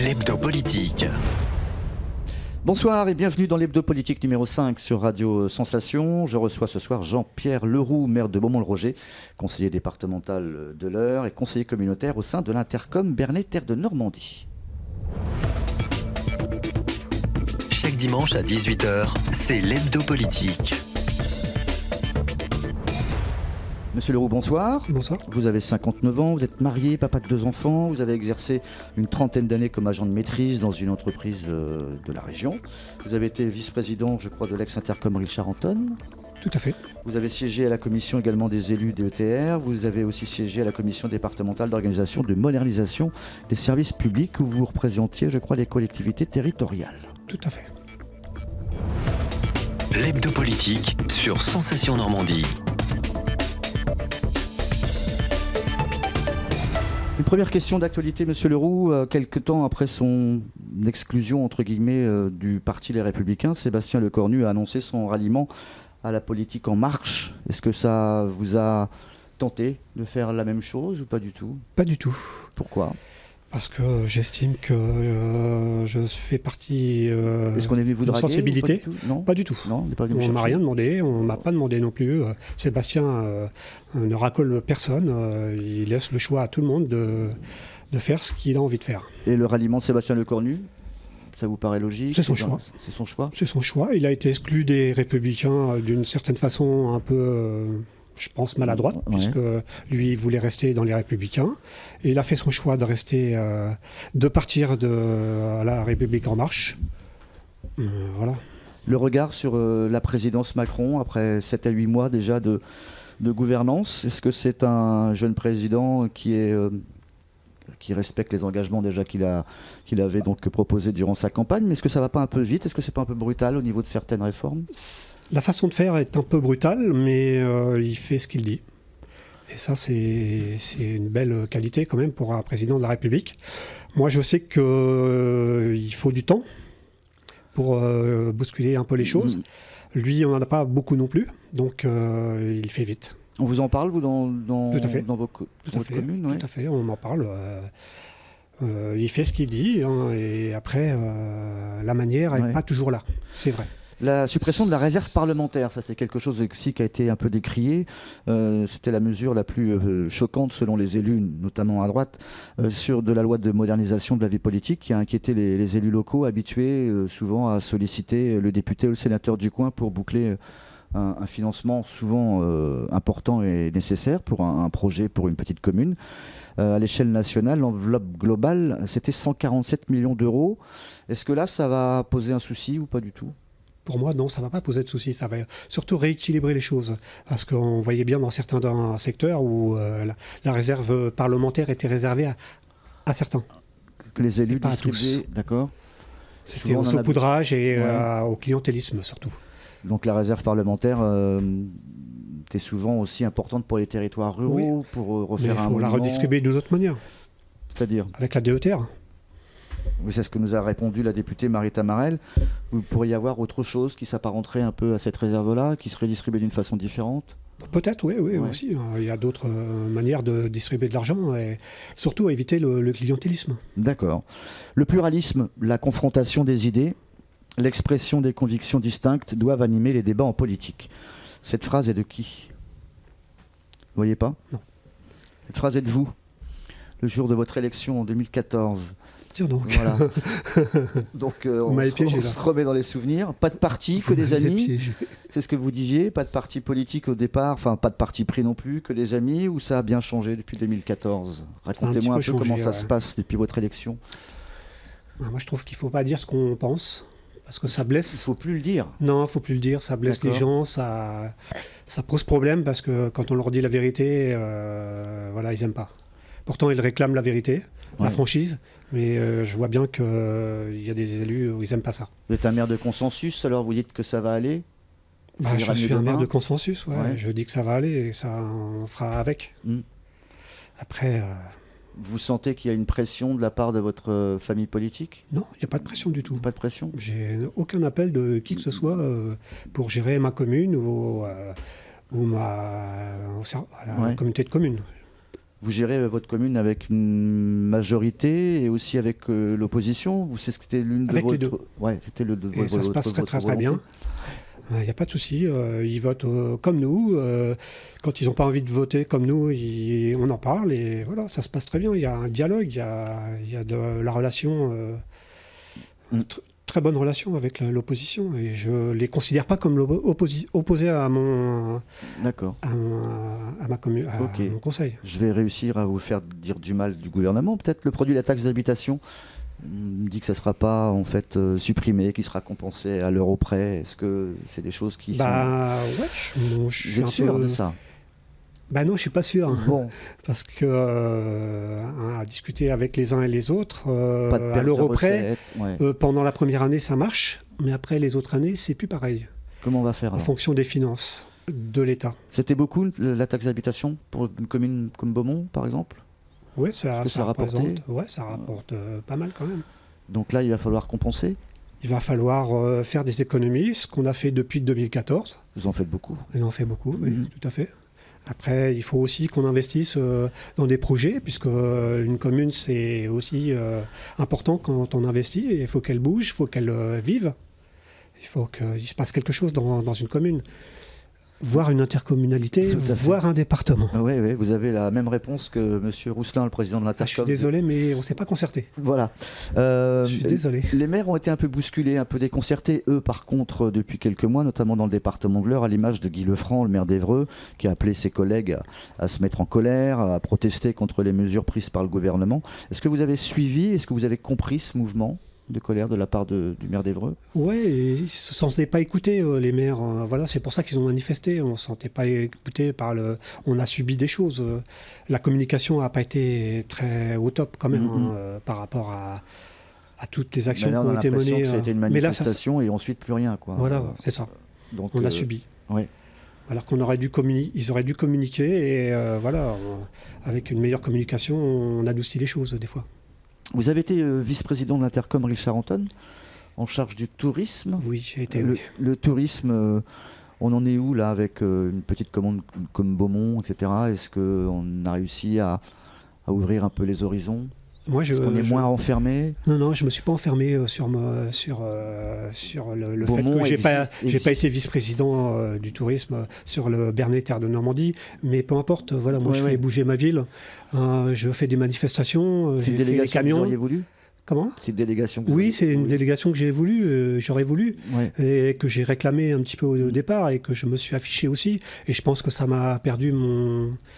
L'hebdo politique. Bonsoir et bienvenue dans l'hebdo politique numéro 5 sur Radio Sensation. Je reçois ce soir Jean-Pierre Leroux, maire de Beaumont-le-Roger, conseiller départemental de l'Eure et conseiller communautaire au sein de l'Intercom Bernay-Terre de Normandie. Chaque dimanche à 18h, c'est l'hebdo politique. Monsieur Leroux, bonsoir. Bonsoir. Vous avez 59 ans, vous êtes marié, papa de 2 enfants, vous avez exercé une trentaine d'années comme agent de maîtrise dans une entreprise de la région. Vous avez été vice-président, je crois, de l'ex-Intercom Richard Anton. Tout à fait. Vous avez siégé à la commission également des élus des ETR. Vous avez aussi siégé à la commission départementale d'organisation de modernisation des services publics où vous représentiez, je crois, les collectivités territoriales. Tout à fait. L'hebdo politique sur Sensation Normandie. Une première question d'actualité, Monsieur Leroux. Quelque temps après son exclusion, entre guillemets, du parti Les Républicains, Sébastien Lecornu a annoncé son ralliement à la politique En Marche. Est-ce que ça vous a tenté de faire la même chose ou pas du tout? Pas du tout. Pourquoi? Parce que j'estime que je fais partie Est-ce qu'on est venu vous d'une draguer sensibilité. Non, Pas du tout. Non, on n'est pas venu vous On m'a chercher. rien demandé, on m'a pas demandé non plus. Sébastien ne racole personne, il laisse le choix à tout le monde de faire ce qu'il a envie de faire. Et le ralliement de Sébastien Lecornu, ça vous paraît logique? C'est son choix. C'est son choix. C'est son choix, il a été exclu des Républicains d'une certaine façon un peu... je pense maladroite, Ouais. puisque lui il voulait rester dans les Républicains. Et il a fait son choix de rester, de partir de la République En Marche. Voilà. Le regard sur la présidence Macron, après 7 à 8 mois déjà de gouvernance, est-ce que c'est un jeune président qui respecte les engagements déjà qu'il avait donc proposés durant sa campagne, mais est-ce que ça va pas un peu vite? Est-ce que c'est pas un peu brutal au niveau de certaines réformes? La façon de faire est un peu brutale, mais il fait ce qu'il dit. Et ça, c'est une belle qualité quand même pour un président de la République. Moi, je sais qu'il faut du temps pour bousculer un peu les choses. Lui, on n'en a pas beaucoup non plus, donc il fait vite. On vous en parle, vous, dans Tout à fait. votre commune? Ouais. Tout à fait, on m'en parle. Il fait ce qu'il dit, hein, et après, la manière n'est pas toujours là, c'est vrai. La suppression de la réserve parlementaire, ça c'est quelque chose aussi qui a été un peu décrié. C'était la mesure la plus choquante selon les élus, notamment à droite, sur de la loi de modernisation de la vie politique qui a inquiété les élus locaux habitués souvent à solliciter le député ou le sénateur du coin pour boucler un financement souvent important et nécessaire pour un projet pour une petite commune. À l'échelle nationale, l'enveloppe globale, c'était 147 millions d'euros. Est-ce que là, ça va poser un souci ou pas du tout? Pour moi, non, ça ne va pas poser de souci. Ça va surtout rééquilibrer les choses. Parce qu'on voyait bien dans certains secteurs où la réserve parlementaire était réservée à certains. Que les élus pas à distribuaient, d'accord. C'était Souvent, au on en a saupoudrage et Ouais. au clientélisme surtout. Donc la réserve parlementaire était souvent aussi importante pour les territoires ruraux, pour Mais refaire il un faut la monument. redistribuer d'une autre manière, C'est-à-dire, avec la DETR. oui, c'est ce que nous a répondu la députée Marie Tamarel. Vous pourriez y avoir autre chose qui s'apparenterait un peu à cette réserve-là, qui serait distribuée d'une façon différente? Peut-être, oui, Ouais. aussi. Il y a d'autres manières de distribuer de l'argent et surtout éviter le clientélisme. D'accord. Le pluralisme, la confrontation des idées, l'expression des convictions distinctes doivent animer les débats en politique. Cette phrase est de qui? Vous voyez pas? Non. Cette phrase est de vous, le jour de votre élection en 2014. Tiens donc. Voilà. Donc on m'avez piégé, là. se remet dans les souvenirs. Pas de parti, que Vous des m'avez amis. piégé. C'est ce que vous disiez. Pas de parti politique au départ. Enfin, pas de parti pris non plus, que des amis. Ou ça a bien changé depuis 2014? Racontez-moi un peu changé, comment ça ouais. se passe depuis votre élection. Moi, je trouve qu'il ne faut pas dire ce qu'on pense, parce que ça Il blesse. faut plus le dire. Non, il ne faut plus le dire, ça blesse les D'accord. gens, ça pose problème, parce que quand on leur dit la vérité, voilà, ils n'aiment pas. Pourtant, ils réclament la vérité, la Ouais. franchise, mais je vois bien qu'il y a des élus où ils n'aiment pas ça. Vous êtes un maire de consensus, alors vous dites que ça va aller? Bah, Ça je ira mieux suis un maire demain. de consensus, ouais. Ouais. Je dis que ça va aller et ça, on fera avec. Mm. Après, Vous sentez qu'il y a une pression de la part de votre famille politique? non, il n'y a pas de pression du tout. Pas de pression? J'ai aucun appel de qui que ce soit pour gérer ma commune ou la Ouais. communauté de communes. Vous gérez votre commune avec une majorité et aussi avec l'opposition. Vous savez que c'était l'une de Avec vos... les deux. Ouais, c'était le de Et ça se passe très bien. Il n'y a pas de souci. Ils votent comme nous. Quand ils n'ont pas envie de voter comme nous, on en parle. Et voilà, ça se passe très bien. Il y a un dialogue, il y a de la relation, très bonne relation avec l'opposition. Et je ne les considère pas comme opposés à mon, D'accord. à ma commune, à Ok. mon conseil. Je vais réussir à vous faire dire du mal du gouvernement. Peut-être le produit de la taxe d'habitation. On me dit que ça ne sera pas en fait supprimé, qu'il sera compensé à l'euro près. Est-ce que c'est des choses qui sont... Ouais, je Vous suis êtes un sûr peu... de ça? Non, je ne suis pas sûr. Bon, Parce que à discuter avec les uns et les autres, pas de perte à l'euro de près, recettes, ouais. pendant la première année, ça marche, mais après les autres années, c'est plus pareil, Comment on va faire en alors? fonction des finances de l'État. C'était beaucoup la taxe d'habitation pour une commune comme Beaumont, par exemple? Oui, que ça rapportait ça rapporte pas mal quand même. Donc là, il va falloir compenser. Il va falloir faire des économies, ce qu'on a fait depuis 2014. Vous en faites beaucoup. On en fait beaucoup, oui, Mhm. tout à fait. Après, il faut aussi qu'on investisse dans des projets, puisque une commune, c'est aussi important quand on investit. Et il faut qu'elle bouge, il faut qu'elle vive. Il faut qu'il se passe quelque chose dans une commune. Voir une intercommunalité, Tout à fait. voir un département. Oui, oui, vous avez la même réponse que M. Rousselin, le président de Ah, je suis l'Intercom. désolé, mais on ne s'est pas concerté. Voilà. Je suis désolé. Les maires ont été un peu bousculés, un peu déconcertés. Eux, par contre, depuis quelques mois, notamment dans le département de l'Eure, à l'image de Guy Lefranc, le maire d'Évreux, qui a appelé ses collègues à se mettre en colère, à protester contre les mesures prises par le gouvernement. Est-ce que vous avez suivi, est-ce que vous avez compris ce mouvement de colère de la part du maire d'Évreux? Oui, ils ne se sentaient pas écoutés, les maires. Voilà, c'est pour ça qu'ils ont manifesté. On ne se sentait pas écoutés On a subi des choses. La communication n'a pas été très au top quand même par rapport à toutes les actions Mais là, qui on a ont été l'impression menées. que c'était une Mais là, ça, manifestation et ensuite plus rien, quoi. voilà, c'est ça. Donc, On a subi. oui. Alors qu'on aurait dû ils auraient dû communiquer et voilà, avec une meilleure communication, on adoucit les choses des fois. Vous avez été vice-président de l'Intercom Richard Anton, en charge du tourisme. Oui, j'ai été. Le tourisme, on en est où là avec une petite commande comme Beaumont, etc. Est-ce qu'on a réussi à ouvrir un peu les horizons? Moi, Est-ce qu'on est moins enfermé? Non, je me suis pas enfermé sur le fait Beaumont que j'ai pas été vice-président du tourisme sur le Bernet Terre de Normandie, mais peu importe. Voilà, moi, je fais bouger ma ville. Je fais des manifestations. C'est une J'ai fait les délégation que vous camions. auriez voulu? Comment? C'est une délégation que vous Oui, auriez c'est une voulu? délégation que j'aurais voulu, Ouais. et que j'ai réclamé un petit peu au départ, et que je me suis affiché aussi. Et je pense que ça m'a perdu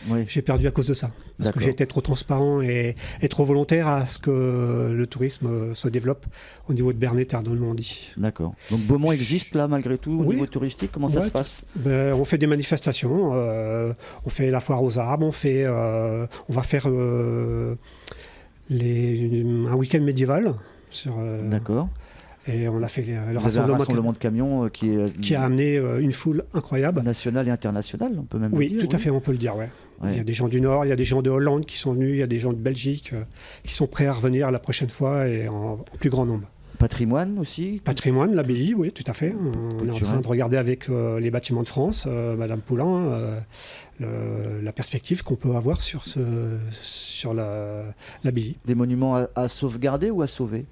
Oui. J'ai perdu à cause de ça. Parce que D'accord. j'ai été trop transparent et trop volontaire à ce que le tourisme se développe au niveau de Bernet Terre de Normandie. D'accord. Donc Beaumont existe là malgré tout au Oui. niveau touristique. Comment ça Ouais, se passe? On fait des manifestations, on fait la foire aux arbres, on va faire un week-end médiéval. D'accord. Et on a fait le Vous avez un rassemblement rassemblement de camions qui qui a amené une foule incroyable. national et international, on peut même Oui, le dire. tout à fait, on peut le dire, ouais. Ouais. Il y a des gens du Nord, il y a des gens de Hollande qui sont venus, il y a des gens de Belgique qui sont prêts à revenir la prochaine fois et en plus grand nombre. Patrimoine aussi. Patrimoine, l'abbaye, oui, tout à fait. On est en train de regarder avec les bâtiments de France, Madame Poulain, la perspective qu'on peut avoir sur l'abbaye. Des monuments à sauvegarder ou à sauver?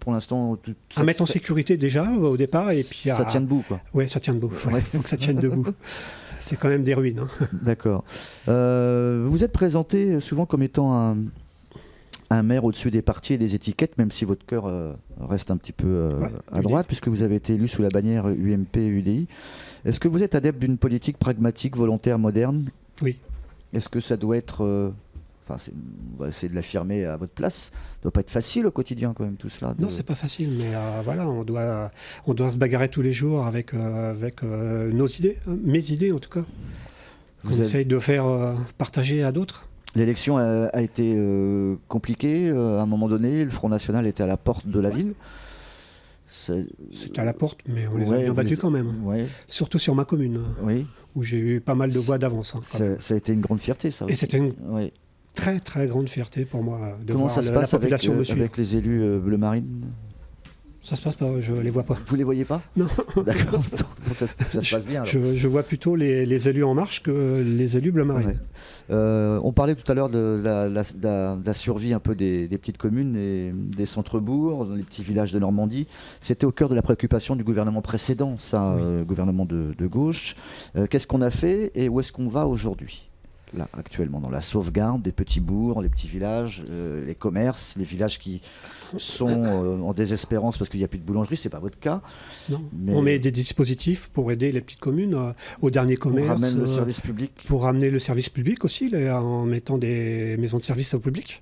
Pour l'instant, À mettre en sécurité déjà au départ et puis ça tient debout, quoi. Ouais, ça tient debout. Ouais, faut que ça tienne debout. C'est quand même des ruines. D'accord. Vous êtes présenté souvent comme étant un maire au-dessus des partis et des étiquettes, même si votre cœur reste un petit peu à droite, puisque vous avez été élu sous la bannière UMP-UDI. Est-ce que vous êtes adepte d'une politique pragmatique, volontaire, moderne? Oui. Est-ce que ça doit être... on va essayer de l'affirmer à votre place. Ça doit pas être facile au quotidien quand même tout cela. Non, c'est pas facile, mais voilà, on doit se bagarrer tous les jours avec nos idées, mes idées en tout cas. On essaye de faire partager à d'autres. L'élection a été compliquée. À un moment donné, le Front National était à la porte de la ville. C'était à la porte, mais on les a bien battus quand même. Ouais. Surtout sur ma commune, où j'ai eu pas mal de voix d'avance. Ça a été une grande fierté, ça aussi. Et c'était une très très grande fierté pour moi de Comment voir ça se passe la population me suivre. avec les élus bleu marine? Ça se passe pas, je les vois pas. Vous les voyez pas? Non. D'accord, donc ça se passe bien alors. Je vois plutôt les élus En Marche que les élus Bleu Marine. Ouais. On parlait tout à l'heure de la survie un peu des petites communes et des centres-bourgs, les petits villages de Normandie. C'était au cœur de la préoccupation du gouvernement précédent, ça, Oui. gouvernement de gauche. Qu'est-ce qu'on a fait et où est-ce qu'on va aujourd'hui? Là, actuellement, dans la sauvegarde des petits bourgs, les petits villages, les commerces, les villages qui sont en désespérance parce qu'il n'y a plus de boulangerie, c'est pas votre cas. Non. Mais On met des dispositifs pour aider les petites communes au dernier on commerce. ramène le service public. Pour ramener le service public aussi, en mettant des maisons de service au public.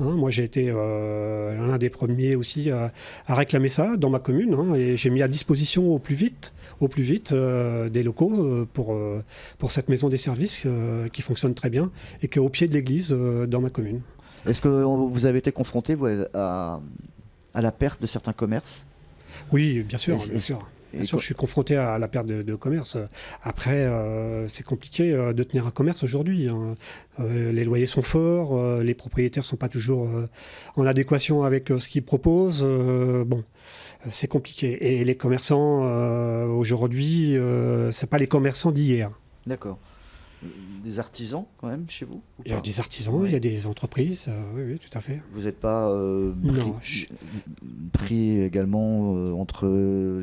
Hein, moi, j'ai été l'un des premiers aussi à réclamer ça dans ma commune. Hein, et j'ai mis à disposition au plus vite des locaux pour cette maison des services qui fonctionne très bien et qui est au pied de l'église dans ma commune. Est-ce que vous avez été confronté à la perte de certains commerces? Oui, bien sûr, Et- bien sûr. et Bien sûr, je suis confronté à la perte de commerce. Après, c'est compliqué de tenir un commerce aujourd'hui. Hein. Les loyers sont forts, les propriétaires ne sont pas toujours en adéquation avec ce qu'ils proposent. Bon, c'est compliqué. Et les commerçants, aujourd'hui, ce pas les commerçants d'hier. D'accord. Des artisans quand même chez vous ou Il y a pas? des artisans, Ouais. il y a des entreprises, oui, tout à fait. Vous n'êtes pas Non, pris également entre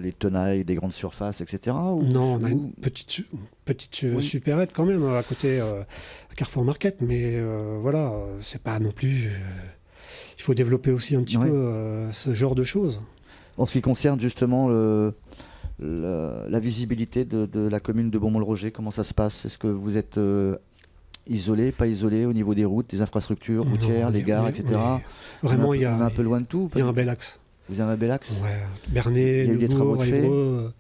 les tenailles des grandes surfaces, etc. Non, on a ou- une petite Oui. supérette quand même à côté Carrefour Market, mais voilà, c'est pas non plus. Il faut développer aussi un petit Ouais. peu ce genre de choses. En ce qui concerne justement la visibilité de la commune de Beaumont-le-Roger, comment ça se passe? Est-ce que vous êtes isolé, pas isolé au niveau des routes, des infrastructures routières, Non, les gares, etc. Vraiment, on est un peu loin de tout. il y a un bel axe. Vous avez un bel axe? Ouais, Bernay, Il y a eu des travaux Neubourg, de fait. Évreux.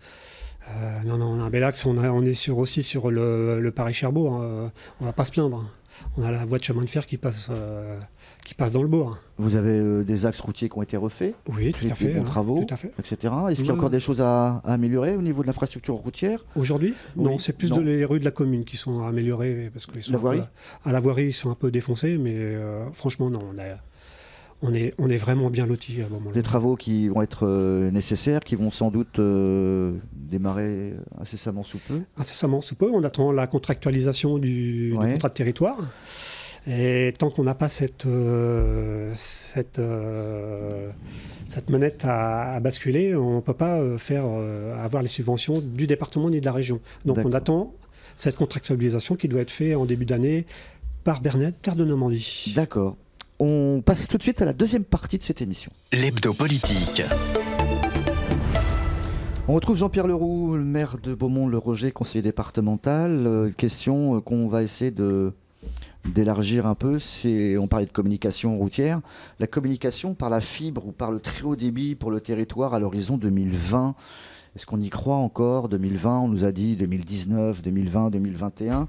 Non, on a un bel axe. On est aussi sur le Paris-Cherbourg. Hein. On va pas se plaindre. On a la voie de chemin de fer qui passe dans le bourg. Vous avez des axes routiers qui ont été refaits, Oui, tout des à fait. bons hein, travaux, Tout à fait. etc. Est-ce qu'il y a Ouais. encore des choses à améliorer au niveau de l'infrastructure routière? Aujourd'hui, Oui, non, c'est plus non. les rues de la commune qui sont améliorées parce qu'ils sont La voirie à la voirie, ils sont un peu défoncés, mais franchement, non, on est vraiment bien lotis à un moment. Des travaux qui vont être nécessaires, qui vont sans doute démarrer incessamment sous peu. Incessamment sous peu, on attend la contractualisation du Ouais. contrat de territoire. Et tant qu'on n'a pas cette manette à basculer, on ne peut pas avoir les subventions du département ni de la région. Donc on D'accord. attend cette contractualisation qui doit être faite en début d'année par Bernet, Terre de Normandie. D'accord. On passe tout de suite à la deuxième partie de cette émission. L'hebdo politique. On retrouve Jean-Pierre Leroux, le maire de Beaumont-le-Roger, conseiller départemental. Question qu'on va essayer d'élargir un peu, on parlait de communication routière, la communication par la fibre ou par le très haut débit pour le territoire à l'horizon 2020. Est-ce qu'on y croit encore? 2020, on nous a dit 2019, 2020, 2021.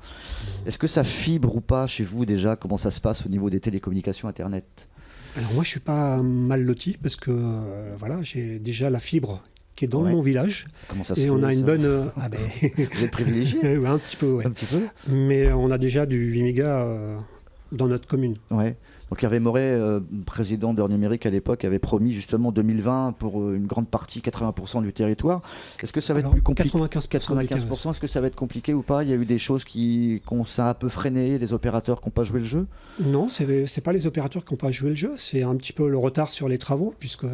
Est-ce que ça fibre ou pas chez vous déjà? Comment ça se passe au niveau des télécommunications Internet? Alors moi je suis pas mal loti parce que voilà, j'ai déjà la fibre qui est dans Ouais. mon village Comment ça se et fait, on a une ça bonne Vous êtes privilégié? ouais, un petit peu, ouais. Un petit peu? Mais on a déjà du 8 mégas dans notre commune. Ouais. Donc Hervé Moret, président d'Heure Numérique à l'époque, avait promis justement 2020 pour une grande partie, 80% du territoire. Est-ce que ça va Alors, être plus compliqué? 95%. du 95%, est-ce que ça va être compliqué ou pas? Il y a eu des choses ça a un peu freiné, les opérateurs qui n'ont pas joué le jeu? Non, c'est pas les opérateurs qui n'ont pas joué le jeu, c'est un petit peu le retard sur les travaux, puisque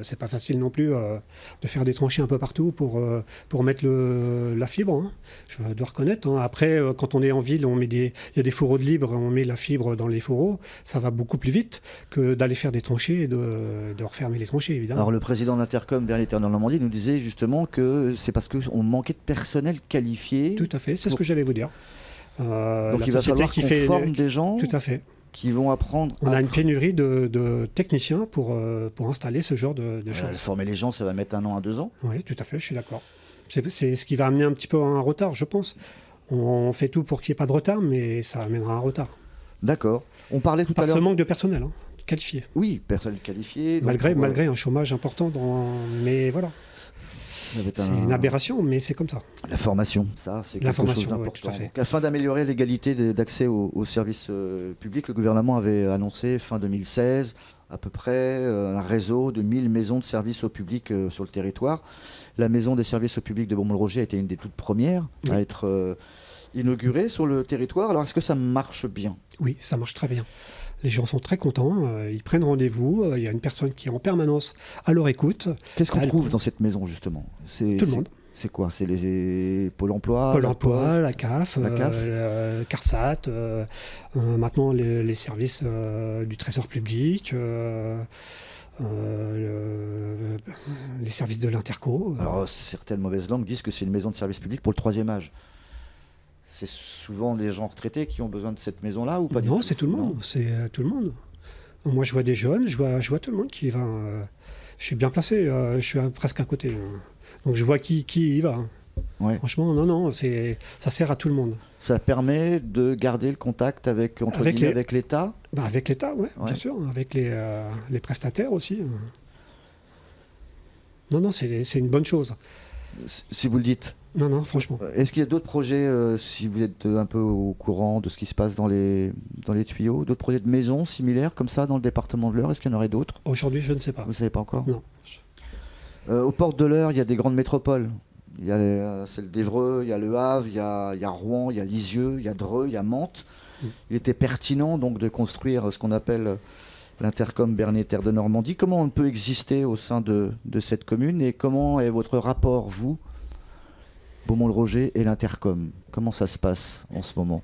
c'est pas facile non plus de faire des tranchées un peu partout pour mettre la fibre. Hein. Je dois reconnaître. Hein. Après, quand on est en ville, il y a des fourreaux de libre, on met la fibre dans les fourreaux, ça va beaucoup plus vite que d'aller faire des tranchées et de refermer les tranchées, évidemment. Alors le président de l'Intercom, Bernier Normandie, nous disait justement que c'est parce qu'on manquait de personnel qualifié. Tout à fait, c'est ce que j'allais vous dire. Donc la il va société falloir qu'on forme des gens Tout à fait. qui vont apprendre On a une pénurie de techniciens pour installer ce genre de choses. former les gens, ça va mettre 1 an à 2 ans. Oui, tout à fait, je suis d'accord. C'est ce qui va amener un petit peu un retard, je pense. On fait tout pour qu'il n'y ait pas de retard, mais ça amènera un retard. D'accord. On parlait tout à Par ce l'heure. manque de personnel qualifié. Oui, personnel qualifié. donc Malgré on va- un chômage important, mais voilà. C'est une aberration, mais c'est comme ça. La formation, ça, c'est quelque chose d'important. Oui, tout à fait. Donc, afin d'améliorer l'égalité d'accès aux services publics, le gouvernement avait annoncé fin 2016 à peu près un réseau de 1000 maisons de services au public sur le territoire. La maison des services au public de Beaumont-le-Roger a été une des toutes premières à être inaugurée sur le territoire. Alors, est-ce que ça marche bien ? Oui, ça marche très bien. Les gens sont très contents, ils prennent rendez-vous, il y a une personne qui est en permanence à leur écoute. Qu'est-ce qu'on trouve dans cette maison, justement ? Tout le monde. C'est quoi ? C'est les Pôle emploi, Pôle emploi, la CAF, CARSAT, maintenant les services du Trésor public, les services de l'Interco. Alors, certaines mauvaises langues disent que c'est une maison de service public pour le troisième âge. C'est souvent des gens retraités qui ont besoin de cette maison-là ou pas du tout ? Non, c'est tout le monde. C'est tout le monde. Moi, je vois des jeunes, je vois tout le monde qui va. Je suis bien placé, je suis presque à côté. Donc, je vois qui y va. Ouais. Franchement, non, ça sert à tout le monde. Ça permet de garder le contact avec l'État ? Avec l'État, oui, bien sûr. Avec les prestataires aussi. Non, c'est une bonne chose. Si vous le dites. Non, franchement. Est-ce qu'il y a d'autres projets, si vous êtes un peu au courant de ce qui se passe dans les tuyaux, d'autres projets de maisons similaires comme ça dans le département de l'Eure ? Est-ce qu'il y en aurait d'autres ? Aujourd'hui, je ne sais pas. Vous ne savez pas encore ? Non. Aux portes de l'Eure, il y a des grandes métropoles. Il y a celle d'Évreux, il y a Le Havre, il y a Rouen, il y a Lisieux, il y a Dreux, il y a Mantes. Il était pertinent donc de construire ce qu'on appelle l'intercom Bernay-Terre de Normandie. Comment on peut exister au sein de cette commune et comment est votre rapport, vous, Beaumont-le-Roger et l'intercom ? Comment ça se passe en ce moment ?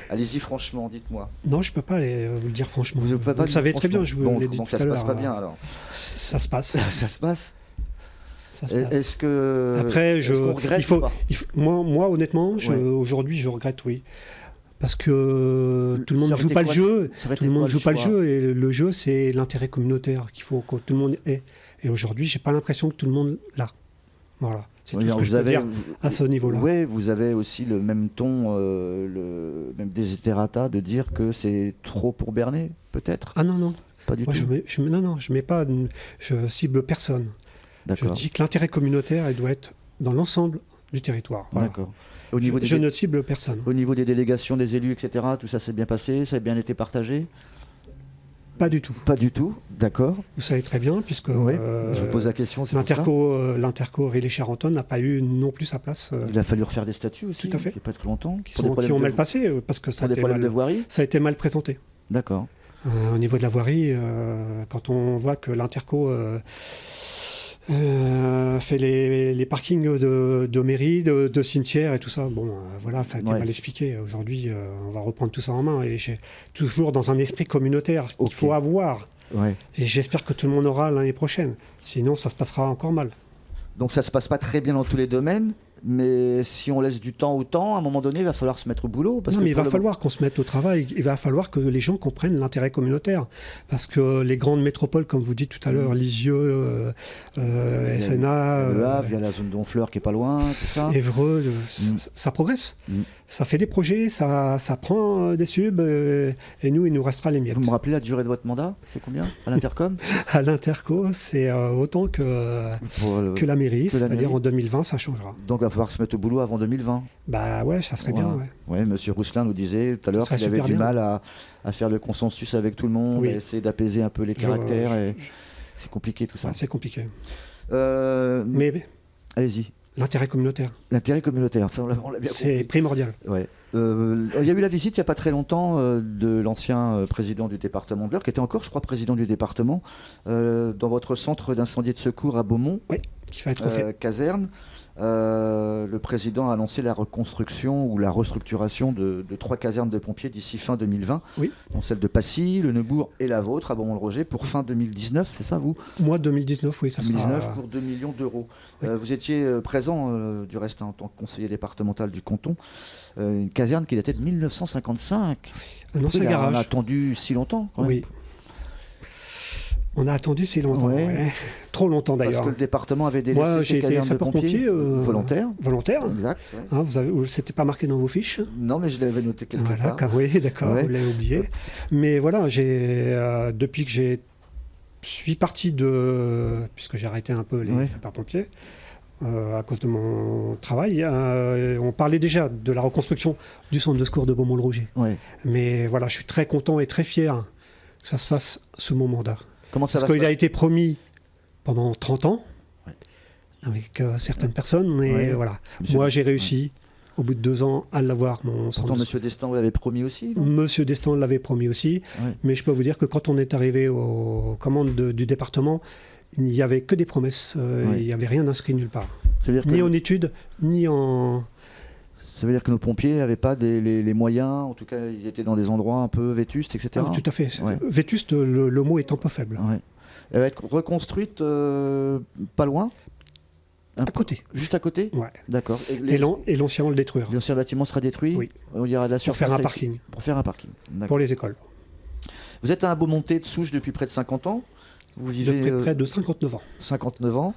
Allez-y franchement, dites-moi. Non, je ne peux pas vous le dire franchement. Vous le savez très bien, je vous l'ai dit donc tout ça à se l'heure. passe pas bien alors. Ça se passe. Ça se passe. Ça se passe. Est-ce que Après, qu'on regrette ou pas ? moi, honnêtement, aujourd'hui, je regrette, oui. Parce que tout le monde ne joue pas le jeu. Tout le monde ne joue pas le jeu. Et le jeu, c'est l'intérêt communautaire qu'il faut que tout le monde ait. Et aujourd'hui, je n'ai pas l'impression que tout le monde l'a. Voilà. C'est tout ce que je peux dire à ce niveau-là. Oui, vous avez aussi le même ton, le même desiderata de dire que c'est trop pour Bernay, peut-être ? Ah non. Pas du moi, tout. Je mets pas, je cible personne. Je dis que l'intérêt communautaire, il doit être dans l'ensemble du territoire. Voilà. D'accord. Je ne cible personne. Au niveau des délégations, des élus, etc., tout ça s'est bien passé, ça a bien été partagé ? Pas du tout. Pas du tout, d'accord. Vous savez très bien, puisque je vous pose la question. L'Interco Rilly-Charentonne n'a pas eu non plus sa place. Il a fallu refaire des statuts aussi, tout à fait. Il n'y a pas très longtemps. Qui ont mal passé, parce que ça a été mal présenté. D'accord. Au niveau de la voirie, quand on voit que l'Interco fait les parkings de mairie, de cimetières et tout ça, voilà, ça a été mal expliqué. Aujourd'hui, on va reprendre tout ça en main et j'ai toujours dans un esprit communautaire qu'il faut avoir. Ouais. Et j'espère que tout le monde aura l'année prochaine. Sinon, ça se passera encore mal. Donc ça se passe pas très bien dans tous les domaines, mais si on laisse du temps au temps, à un moment donné, il va falloir se mettre au boulot. Mais il va falloir qu'on se mette au travail. Il va falloir que les gens comprennent l'intérêt communautaire. Parce que les grandes métropoles, comme vous dites tout à l'heure, Lisieux, SNA... Le Havre, il y a la zone d'Honfleur qui est pas loin, tout ça. Évreux, ça progresse. Ça fait des projets, ça prend des subs, et nous, il nous restera les miettes. Vous me rappelez la durée de votre mandat ? C'est combien à l'Intercom ? À l'Interco, c'est autant que la mairie, c'est-à-dire en 2020, ça changera. Donc il va falloir se mettre au boulot avant 2020. Bah ouais, ça serait bien. Ouais, monsieur Rousselin nous disait tout à l'heure qu'il avait du mal à faire le consensus avec tout le monde, à essayer d'apaiser un peu les caractères. C'est compliqué tout ça. C'est compliqué. Mais allez-y. L'intérêt communautaire. L'intérêt communautaire, ça on l'a bien compris. C'est primordial. Ouais. Il y a eu la visite il n'y a pas très longtemps de l'ancien président du département de l'Eure, qui était encore, je crois, président du département, dans votre centre d'incendie et de secours à Beaumont. Oui, qui va être refait. Caserne. Le président a annoncé la reconstruction ou la restructuration de 3 casernes de pompiers d'ici fin 2020, dont celle de Passy, le Neubourg et la vôtre à Beaumont-le-Roger pour fin 2019, c'est ça vous ? Moi 2019, oui, ça 2019 sera... pour 2 millions d'euros. Oui. Vous étiez présent du reste en tant que conseiller départemental du canton, une caserne qui datait de 1955. Un ancien garage. On a attendu si longtemps quand même. Oui. On a attendu si longtemps, trop longtemps d'ailleurs. Parce que le département avait délaissé. Moi, j'ai été sapeur-pompier volontaire. Volontaire. Exact. Ouais. C'était pas marqué dans vos fiches. Non, mais je l'avais noté quelque part. Oui, d'accord, vous l'avez oublié. Mais voilà, depuis que suis parti puisque j'ai arrêté un peu les sapeurs-pompiers, à cause de mon travail. On parlait déjà de la reconstruction du centre de secours de Beaumont-le-Roger. Ouais. Mais voilà, je suis très content et très fier que ça se fasse sous mon mandat. Comment ça Parce va qu'il a été promis pendant 30 ans, Ouais. avec certaines personnes, et Ouais. voilà. Monsieur- Moi, j'ai réussi, au bout de 2 ans, à l'avoir, mon centre Pourtant, de Monsieur Destin, vous l'avez promis aussi, non Monsieur Destin l'avait promis aussi, Ouais. mais je peux vous dire que quand on est arrivé aux commandes du département, il n'y avait que des promesses, Ouais. il n'y avait rien d'inscrit nulle part. Ça veut dire Ni que, en études, ni en... ça veut dire que nos pompiers n'avaient pas les moyens, en tout cas, ils étaient dans des endroits un peu vétustes, etc. Ah, tout à fait. Ouais. Vétuste, le mot est un peu faible. Ouais. Elle va être reconstruite pas loin, À côté. juste à côté. Ouais. D'accord. Et l'ancien, on le détruire. L'ancien bâtiment sera détruit. Oui. Il y aura de la Pour surface faire un à- parking. Pour faire un parking. D'accord. Pour les écoles. Vous êtes un Beaumontais de souche depuis près de 50 ans. Vous vivez Depuis près de 59 ans. 59 ans.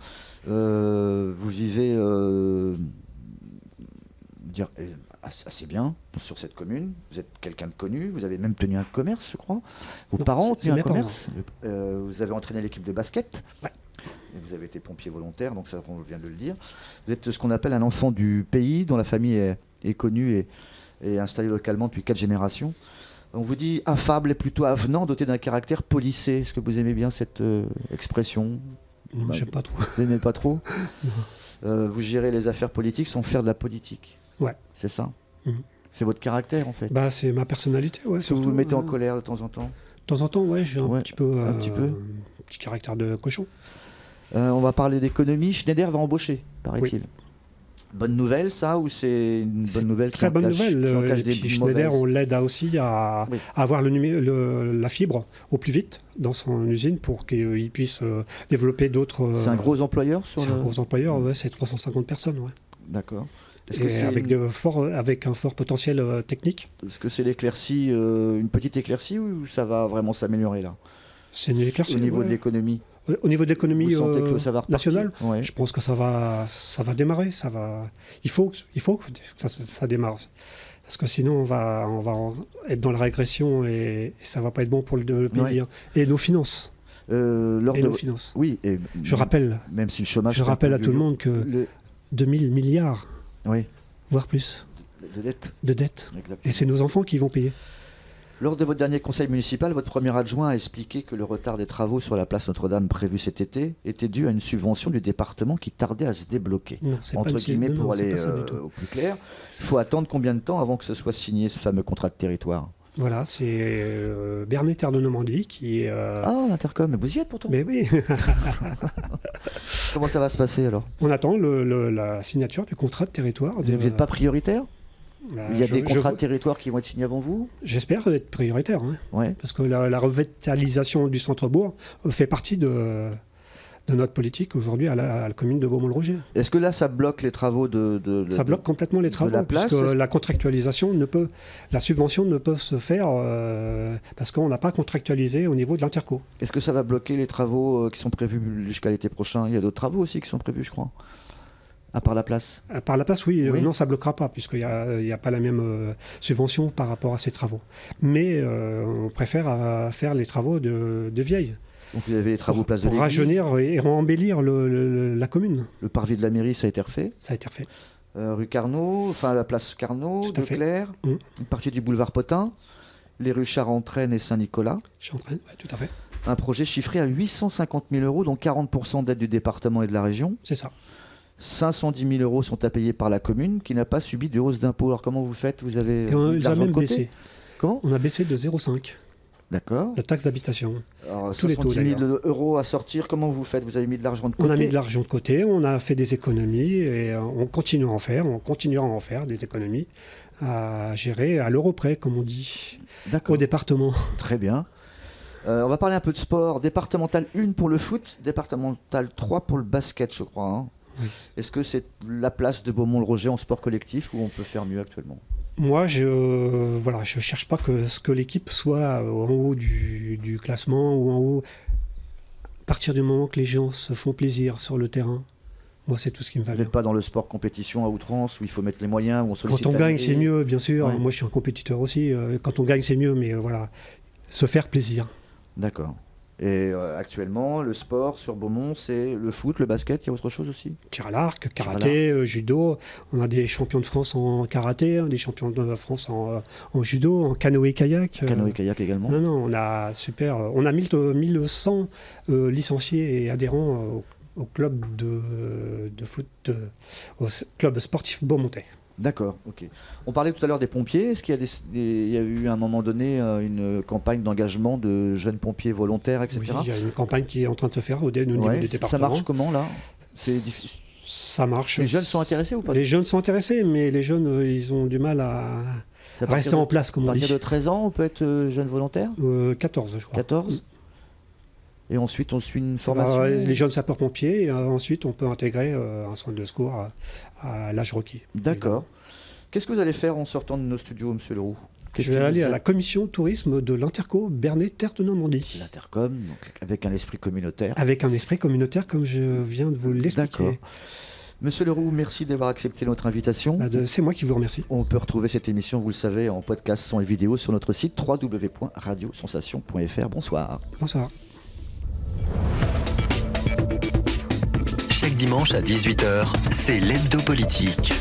Vous vivez assez bien sur cette commune. Vous êtes quelqu'un de connu. Vous avez même tenu un commerce, je crois. Vos Non, parents ont c'est tenu un mes parents. commerce. Vous avez entraîné l'équipe de basket. Ouais. Et vous avez été pompier volontaire, donc ça, on vient de le dire. Vous êtes ce qu'on appelle un enfant du pays, dont la famille est connue et installée localement depuis 4 générations. On vous dit affable et plutôt avenant, doté d'un caractère policé. Est-ce que vous aimez bien cette expression? Non, Bah, j'aime pas trop. Vous n'aimez pas trop? Vous gérez les affaires politiques sans faire de la politique. Ouais. C'est ça? Mhm. C'est votre caractère, en fait. Bah, c'est ma personnalité, ouais. Est-ce que vous surtout, vous mettez en colère de temps en temps? De temps en temps, ouais, j'ai Ouais, un petit peu... un petit peu. un petit caractère de cochon. On va parler d'économie. Schneider va embaucher, paraît-il. Bonne nouvelle, ça, ou c'est une C'est bonne nouvelle Très qui en bonne cache- nouvelle. qui en cache Et des puis Schneider, mauvaises on l'aide aussi à Oui. avoir la fibre au plus vite dans son usine pour qu'il puisse développer d'autres... C'est un gros employeur sur C'est le... un gros employeur, ouais, c'est 350 personnes. Ouais. D'accord. Est-ce Et que c'est avec un fort potentiel technique. est-ce que c'est l'éclaircie, une petite éclaircie, ou ça va vraiment s'améliorer là? C'est une éclaircie. Au niveau ouais. de l'économie, Au niveau de l'économie vous sentez que ça va repartir? nationale, Ouais. je pense que ça va démarrer. Il faut que ça démarre. Parce que sinon, on va être dans la régression et ça va pas être bon pour le pays. Ouais. Hein. Et nos finances. Lors Et de... nos finances. Oui, et Je rappelle, même si le chômage... je rappelle à tout le monde que le... 2000 milliards, Oui, voire plus, de dette. de dettes. Exactement. Et c'est nos enfants qui vont payer. Lors de votre dernier conseil municipal, votre premier adjoint a expliqué que le retard des travaux sur la place Notre-Dame prévu cet été était dû à une subvention du département qui tardait à se débloquer. Non, c'est Entre pas guillemets, non, pour c'est aller pas ça du tout. au plus clair, il faut attendre combien de temps avant que ce soit signé, ce fameux contrat de territoire? Voilà, c'est Bernet Terre de Normandie qui est. Ah, l'intercom, mais vous y êtes pourtant. Mais oui, Comment ça va se passer alors? on attend la signature du contrat de territoire. Vous n'êtes pas prioritaire? Bah, Il y a des contrats de territoire qui vont être signés avant vous? J'espère être prioritaire, hein, Ouais. parce que la revitalisation du centre-bourg fait partie de notre politique aujourd'hui à la commune de Beaumont-le-Roger. Est-ce que là, ça bloque les travaux Ça bloque complètement les travaux, la place, puisque est-ce- la contractualisation la subvention ne peut se faire parce qu'on n'a pas contractualisé au niveau de l'interco. Est-ce que ça va bloquer les travaux qui sont prévus jusqu'à l'été prochain? Il y a d'autres travaux aussi qui sont prévus, je crois. À part la place. Par la place, oui, Oui. non, ça ne bloquera pas, puisqu'il n'y a pas la même subvention par rapport à ces travaux. Mais on préfère faire les travaux de vieille, Donc vous avez les travaux place de pour l'église. rajeunir et embellir la commune. Le parvis de la mairie, ça a été refait. Ça a été refait. Rue Carnot, enfin la place Carnot, Tout à de fait. Clerc, Mm. une partie du boulevard Potin, les rues Charentraine et Saint-Nicolas. Je suis en train, ouais, tout à fait. Un projet chiffré à 850 000 euros, dont 40% d'aide du département et de la région. C'est ça. 510 000 euros sont à payer par la commune, qui n'a pas subi de hausse d'impôt. Alors comment vous faites? Vous avez Et on mis de les a l'argent de même côté? baissé. Comment? On a baissé de 0,5 D'accord. la taxe d'habitation. Alors, tous les taux, 510 000 euros à sortir, comment vous faites? Vous avez mis de l'argent de côté? On a mis de l'argent de côté, on a fait des économies et on continue à en faire. On continuera à en faire des économies à gérer à l'euro près, comme on dit, D'accord. au département. Très bien. On va parler un peu de sport. Départemental 1 pour le foot, départemental 3 pour le basket, je crois. Hein. Oui. Est-ce que c'est la place de Beaumont-le-Roger en sport collectif ou on peut faire mieux actuellement? Moi, je cherche pas que ce que l'équipe soit en haut du classement ou en haut. À partir du moment que les gens se font plaisir sur le terrain, moi, c'est tout ce qui me va Vous bien. n'êtes pas dans le sport compétition à outrance où il faut mettre les moyens, où on sollicite Quand on la gagne, mairie. c'est mieux, bien sûr. Ouais. Moi, je suis un compétiteur aussi. Quand on gagne, c'est mieux, mais voilà, se faire plaisir. D'accord. Et actuellement, le sport sur Beaumont, c'est le foot, le basket, il y a autre chose aussi? Tir à l'arc, karaté, judo. On a des champions de France en karaté, des champions de France en judo, en canoë-kayak. Canoë-kayak également. Non, on a on a 1100 licenciés et adhérents au club de foot, au club sportif beaumontais. D'accord, ok. On parlait tout à l'heure des pompiers. Est-ce qu'il y a, il y a eu à un moment donné une campagne d'engagement de jeunes pompiers volontaires, etc. Oui, il y a une campagne qui est en train de se faire au niveau Ouais, du département. ça marche comment là? Ça marche. Les jeunes sont intéressés ou pas? Les jeunes sont intéressés, mais les jeunes, ils ont du mal à rester en place, comme on dit. À partir de 13 ans, on peut être jeune volontaire? 14, je crois. 14? Et ensuite, on suit une formation? Les jeunes sapeurs-pompiers, et ensuite, on peut intégrer un centre de secours à l'âge requis. D'accord. Qu'est-ce que vous allez faire en sortant de nos studios, Monsieur Leroux? Je vais aller à la commission tourisme de l'Interco Bernay-Terre de Normandie. L'Intercom, donc avec un esprit communautaire. Avec un esprit communautaire, comme je viens de vous l'expliquer. D'accord. Monsieur Leroux, merci d'avoir accepté notre invitation. C'est moi qui vous remercie. On peut retrouver cette émission, vous le savez, en podcast son et vidéo sur notre site www.radiosensation.fr. Bonsoir. Bonsoir. Chaque dimanche à 18h, c'est l'Hebdo Politique.